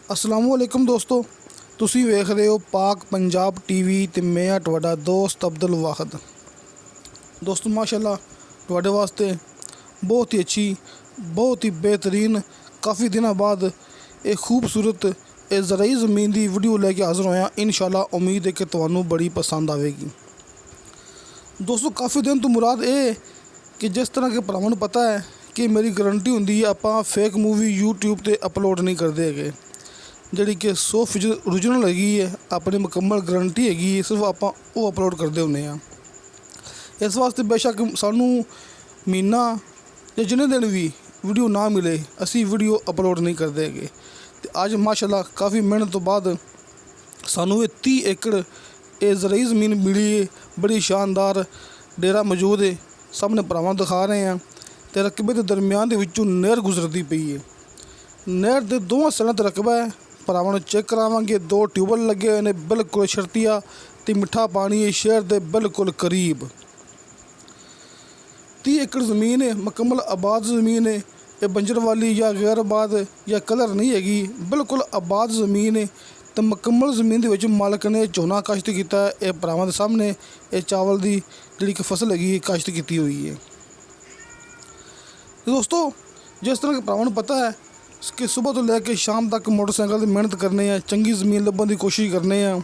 अस्सलामुअलैकुम दोस्तों, ਤੁਸੀਂ ਵੇਖ ਰਹੇ ਹੋ पाक पंजाब टीवी ਤੇ मैं ਤੁਹਾਡਾ ਦੋਸਤ अब्दुल वाहिद। दोस्तों माशाल्लाह ਤੁਹਾਡੇ वास्ते बहुत ही अच्छी, बहुत ही बेहतरीन, काफ़ी दिनों बाद एक खूबसूरत ज़राई ज़मीन की वीडियो लेके हाज़िर होया। इंशाल्लाह उम्मीद है कि ਤੁਹਾਨੂੰ बड़ी पसंद आएगी। दोस्तों काफ़ी दिन तो मुराद ये कि जिस तरह के भरावां नूं पता है कि मेरी गारंटी होंदी है आपां फेक मूवी यूट्यूब ते अपलोड नहीं करते है, जिहड़ी कि 100% ओरिजिनल हैगी है, अपनी मुकम्मल गारंटी हैगी, सिर्फ आपां वो अपलोड करते हुंदे आ। इस वास्ते बेशक सानू महीना या जिन्ने दिन भी वीडियो ना मिले असी वीडियो अपलोड नहीं करते है। तो अज माशाल्लाह काफ़ी मेहनत तो बाद सानू ये 30 एकड़ ये ज़राई ज़मीन मिली है। बड़ी शानदार डेरा मौजूद है, सामने भरावां दिखा रहे हैं। तो रकबे के दरम्यान के विचों नहर गुजरती पई है। नहर के दोवां साइडां ते रकबा है, भरावां नूं चेक करावांगे। 2 ट्यूबल लगे हुए हैं, बिल्कुल शर्तिया ते मिठा पानी है, शहर के बिल्कुल करीब। 30 एकड़ ज़मीन है, मुकम्मल आबाद ज़मीन है। ये बंजर वाली या गैर आबाद या कलर नहीं हैगी, बिल्कुल आबाद ज़मीन है। तो मुकम्मल ज़मीन के विच मालक ने झोना काश्त किया है। ये भरावां दे सामने ये चावल की जिहड़ी कि फसल हैगी काश्त की हुई है। दोस्तों जिस तरह के भरावां नूं पता है कि सुबह तो लैके शाम तक मोटरसाइकिल की मेहनत करने हैं, चंगी ज़मीन लभण की कोशिश करने हैं।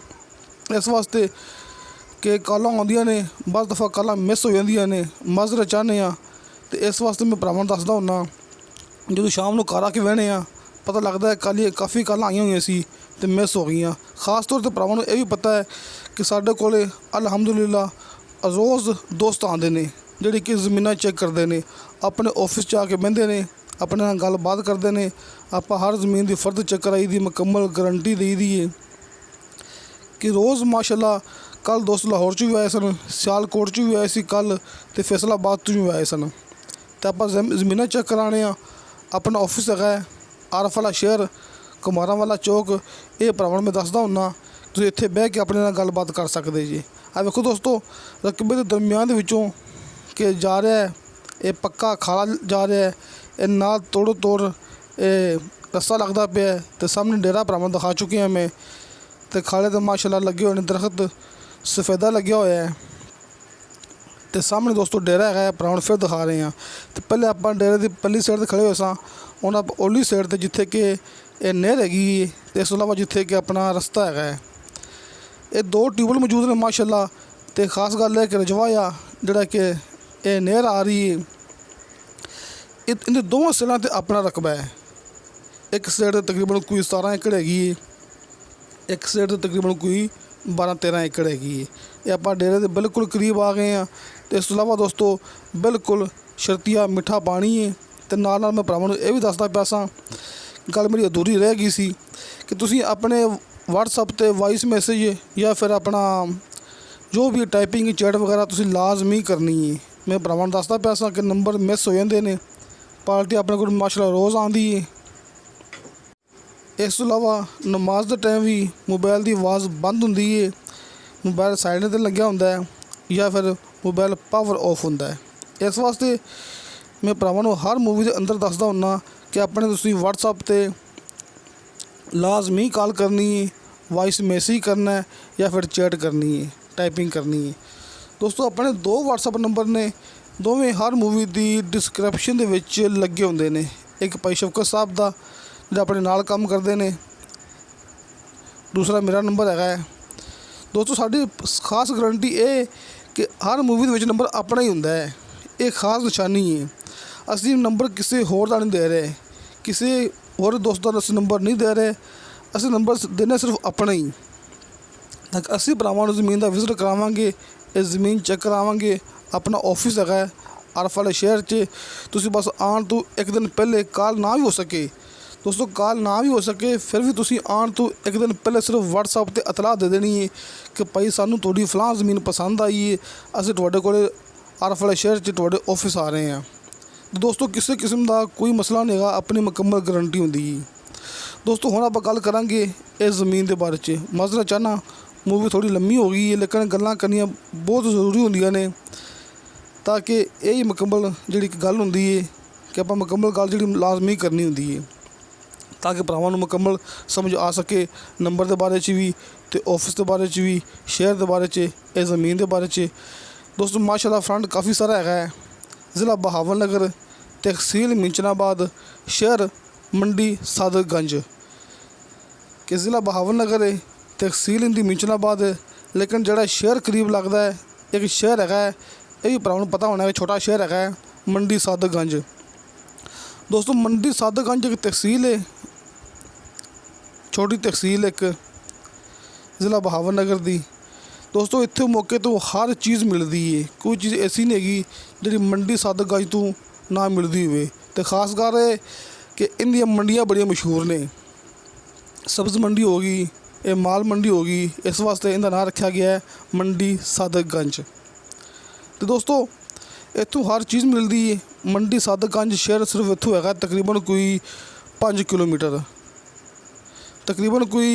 इस वास्ते कि कालां आउंदियां ने, बज़ दफ़ा कालां मिस हो जांदियां ने, माजरत चाहते हैं। तो इस वास्ते मैं भरावां नूं दसदा हुंदा, जो शाम को घर आके बहने पता लगता है कल काफ़ी कालां आईयां होईयां सी ते मिस हो गई। खास तौर पर भरावां नूं यह भी पता है कि साडे कोले अलहमदुलिल्लाह रोज़ दोस्त आते हैं, जिहड़े कि ज़मीनां चेक करते हैं, अपने ऑफिस च आके बहिंदे ने, अपने नाल गलबात करते हैं। आप हर ज़मीन की फर्द चेक कराई दी, मुकम्मल गारंटी दी दी है कि रोज़ माशाल्लाह। कल दोस्त लाहौर च भी आए सन, सियालकोट च भी आए सी कल, तो फैसलाबाद तो भी आए सन। तो आप ज़मीन चेक कराने अपना ऑफिस है आरफ वाला शहर कुमारां वाला चौक। ये भरावां मैं दसदा हुंदा, तुसीं इत्थे बह के अपने नाल गलबात कर सकते जी। आ वेखो दोस्तों रकबे के दरम्यान दे विचों कि जा रहा है, ये पक्का खाला जा रहा है, ये नाल तोड़ो तोड़ रस्सा लगता पे है। तो सामने डेरा भरावां दिखा चुके हैं मैं। तो खाले तो माशाल्लाह लगे हुए हैं, दरख्त सफ़ेदा लगे हुआ है। तो सामने दोस्तों डेरा है, भरावां फिर दिखा रहे हैं। तो पहले आप डेरे की पल्ली साइड खड़े हुए सां, हुण आप ओली साइड ते जिथे कि ये नहर हैगी, तो इस अलावा जिथे कि अपना रस्ता है। ये 2 ट्यूबल मौजूद ने माशाल्लाह। तो खास गल है कि रजवा आ जिहड़ा कि ये नहर आ रही है, इन दोवां साइडां ते अपना रकबा है। एक साइड तकरीबन कोई 17 एकड़ हैगी, एक साइड तकरीबन कोई 12-13 एकड़ हैगी। ये आप डेरे के बिल्कुल करीब आ गए हैं। तो इस अलावा दोस्तों बिल्कुल शर्तिया मिठा पानी है। तो नाल नाल मैं भरावां नूं यह भी दसदा पिया सां, गल मेरी अधूरी रह गई सी कि तुसीं अपने WhatsApp ते वॉइस मैसेज या फिर अपना जो भी टाइपिंग चैट वगैरह तुसीं लाजमी करनी है। मैं भरावां नूं दसदा पिया सां कि नंबर मिस हो जाते हैं, पार्टी अपने को माशाल्लाह रोज़ आती है। इस तो अलावा नमाज के टाइम भी मोबाइल की आवाज़ बंद होंदी है, मोबाइल साइलेंट ते लग्या होंदा है या फिर मोबाइल पावर ऑफ होंदा है। इस वास्ते मैं भरावां नूं हर मूवी के अंदर दसदा हुंदा कि अपने तुसीं WhatsApp ते लाजमी कॉल करनी है, वॉइस मैसेज करना है या फिर चैट करनी है, टाइपिंग करनी है। दोस्तों अपने 2 WhatsApp नंबर ने, दोवें हर मूवी की डिस्क्रिप्शन दे विच लगे होंदे ने। एक भाई शफकत साहब का जो अपने नाल काम करते हैं, दूसरा मेरा नंबर है। दोस्तों साड़ी खास गारंटी ये कि हर मूवी के नंबर अपना ही होंदा है, एक खास निशानी है। असीं नंबर किसी होर दा नहीं दे रहे, किसी होर दोस्त का असीं नंबर नहीं दे रहे, असीं नंबर देने सिर्फ अपना ही। असीं भरावां नूं ज़मीन का विजिट करावांगे, ये ज़मीन चेक करावांगे। अपना ऑफिस है आरफ वाले शहर च। तुसीं बस आने तो एक दिन पहले कॉल ना भी हो सके, दोस्तों कॉल ना भी हो सके फिर भी तुसीं आने तो एक दिन पहले सिर्फ WhatsApp ते इतलाह दे देनी है कि भाई सानू तुहाडी फलां ज़मीन पसंद आई है, असीं तुहाडे कोल आरफ वाले शहर च तुहाडे ऑफिस आ रहे हैं। दोस्तों किसी किस्म का कोई मसला नहीं है, अपनी मुकम्मल गारंटी होंदी है। दोस्तों हुण आपां गल करांगे इस ज़मीन के बारे च। माजरत चाहना मूवी थोड़ी लम्मी हो गई है, लेकिन गल्लां करनियां बहुत जरूरी होंदियां ने, ताकि यही मुकम्मल जिहड़ी गल होंदी है कि आपां मुकम्मल गल जिहड़ी लाजमी करनी होंदी है। ਤਾਂ ਕਿ ਭਰਾਵਾਂ ਨੂੰ ਮੁਕੰਮਲ ਸਮਝ ਆ ਸਕੇ ਨੰਬਰ ਦੇ ਬਾਰੇ 'ਚ ਵੀ ਤੇ ਆਫਿਸ ਦੇ ਬਾਰੇ 'ਚ ਵੀ, ਸ਼ਹਿਰ ਦੇ ਬਾਰੇ 'ਚ, ਇਹ ਜ਼ਮੀਨ ਦੇ ਬਾਰੇ 'ਚ। ਦੋਸਤੋ ਮਾਸ਼ਾਅੱਲਾ ਫਰੰਟ ਕਾफ़ी ਸਾਰਾ ਹੈਗਾ ਹੈ। ज़िला बहावलनगर, तहसील मिंचनाबाद, शहर मंडी सादतगंज कि ज़िला बहावलनगर है, तहसील इंदी मिंचनाबाद है, लेकिन जड़ा शहर करीब लगता है एक शहर है, ये भी भरावां नूं पता होना है, छोटा शहर है मंडी सादतगंज। दोस्तों मंडी सादतगंज एक तहसील है, छोटी तहसील एक ज़िला बहावलनगर दी। दोस्तों इत्थे मौके तो हर चीज़ मिलती है, कोई चीज़ ऐसी नहीं हैगी जिहड़ी मंडी सादतगंज तो ना मिलती हुए। तो खास कर है कि इंदियां मंडियां बड़ियां मशहूर ने, सब्ज़ मंडी होगी, ये माल मंडी होगी, इस वास्ते इनका नाम रखा गया है मंडी सादतगंज। तो दोस्तों इत्थों हर चीज़ मिलती है। मंडी सादतगंज शहर सिर्फ इत्थों है तकरीबन कोई 5 किलोमीटर, तकरीबन कोई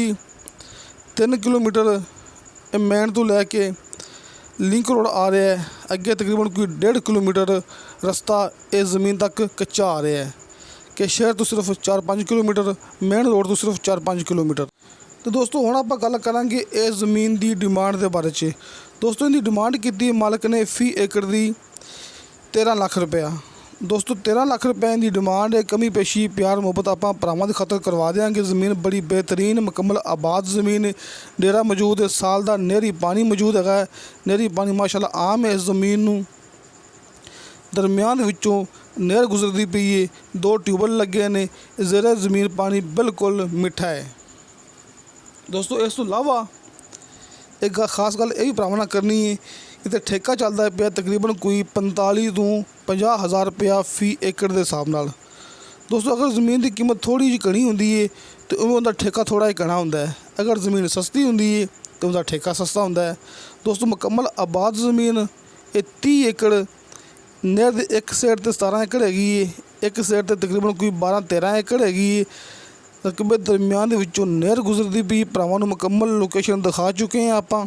3 किलोमीटर मैन तो लैके लिंक रोड आ रहा है, अगे तकरीबन कोई 1.5 किलोमीटर रस्ता इस ज़मीन तक कच्चा आ रहा है कि शहर तो सिर्फ 4-5 किलोमीटर, मेन रोड तो सिर्फ 4-5 किलोमीटर। तो दोस्तों हुण आपां गल करांगे इस ज़मीन की डिमांड के बारे च। दोस्तों इहदी डिमांड की मालक ने फी एकड़ की 13 लाख रुपया। दोस्तों 13 लाख रुपए की डिमांड है। कमी पेशी प्यार मुहब्बत आपां भरावां दे खातर करवा देंगे। ज़मीन बड़ी बेहतरीन मुकम्मल आबाद ज़मीन, डेरा मौजूद है, साल का नहरी पानी मौजूद है। नहरी पानी माशाअल्लाह आम है इस ज़मीन नूं, दरमियान विचों नहर गुजरती पई है, 2 ट्यूबल लगे ने, ज़ेरे ज़मीन पानी बिल्कुल मिठा है। दोस्तों इस तो इलावा एक खास गल यह भी भरावां नाल करनी है, इत्थे ठेका चलता पिया तकरीबन कोई 45 तो 50 हज़ार रुपया फी एकड़ के हिसाब नाल। दोस्तों अगर ज़मीन की कीमत थोड़ी जी घनी होंदी है तो उनका ठेका थोड़ा ही घना होंदा है, अगर ज़मीन सस्ती होंदी है तो उनका ठेका सस्ता होंदा है। दोस्तों मुकम्मल आबाद ज़मीन ये 30 एकड़, नहर दे एक साइड ते 17 एकड़ हैगी है, एक साइड ते तकरीबन कोई 12-13 एकड़ हैगी है। रकबे दरमियान दे विचों नहर गुजरती पई। भरावां नूं मुकम्मल लोकेशन दिखा चुके हैं आपां।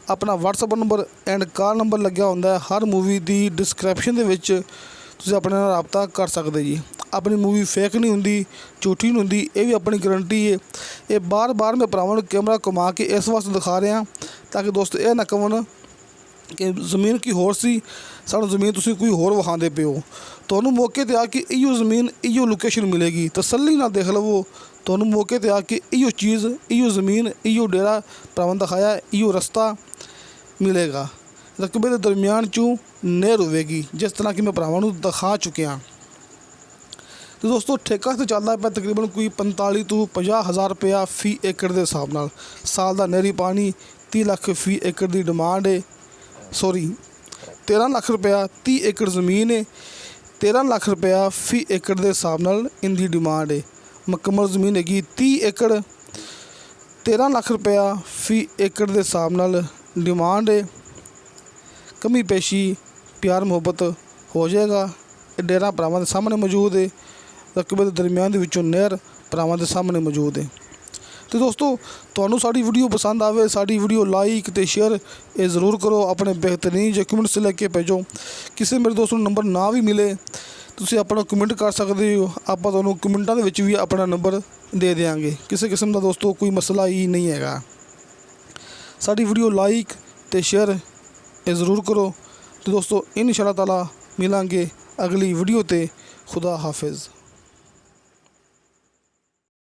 अपना WhatsApp number and call number लग्या होंदा है हर मूवी की डिस्क्रिप्शन दे विच, तुसीं अपने नाल राबता कर सकते जी। अपनी मूवी फेक नहीं होंदी, झूठी नहीं होंदी, ये भी अपनी गारंटी है। ये बार बार मैं भरावां नूं कैमरा घुमा के इस वास्ते दिखा रहा ताकि दोस्त ये ना कहन कि ज़मीन की होर सी, सानूं ज़मीन तुसीं कोई होर विखांदे पे हो। तुहानूं मौके ते आके इहो ज़मीन इहो लोकेशन मिलेगी, तसल्ली नाल देख लवो। तुहानूं मौके ते आके इहो चीज़, इहो ज़मीन, इहो डेरा भरावां दिखाया, इहो रस्ता मिलेगा। रकबे के दरमियान चूँ नहर होगी, जिस तरह कि मैं भरावां नूं दिखा चुकिया। तो दोस्तों ठेका तो चलता है तकरीबन कोई 45 तो 50 हज़ार रुपया फी एकड़ के हिसाब नाल। साल का नहरी पानी 30 लाख फी एकड़ की डिमांड है, सॉरी 13 लाख रुपया 30 एकड़ ज़मीन है, 13 लाख रुपया फी एकड़ के हिसाब नाल इनकी डिमांड है। मुकम्मल ज़मीन हैगी 30 एकड़, 13 लाख रुपया फी एकड़ के हिसाब नाल डिमांड है। कमी पेशी प्यार मुहब्बत हो जाएगा। डेरा भरावां दे सामने मौजूद है, रकबे के दरमियान दे विचों नहर भरावां दे सामने मौजूद है। तो दोस्तों तुहानूं साडी वीडियो पसंद आवे, साडी वीडियो लाइक ते शेयर ये ज़रूर करो, अपने बेहतरीन जे कमेंट्स लेके भेजो। किसी मेरे दोस्त नूं नंबर ना भी मिले तुसीं अपना कमेंट कर सकते हो, आपां तुहानूं कमेंटां दे विच भी अपना नंबर दे देंगे। किसी किस्म का दोस्तों कोई मसला ही नहीं हैगा। साडी वीडियो लाइक ते शेयर ये ज़रूर करो। तो दोस्तों इंशाअल्लाह ताला मिलांगे अगली वीडियो ते। खुदा हाफिज़।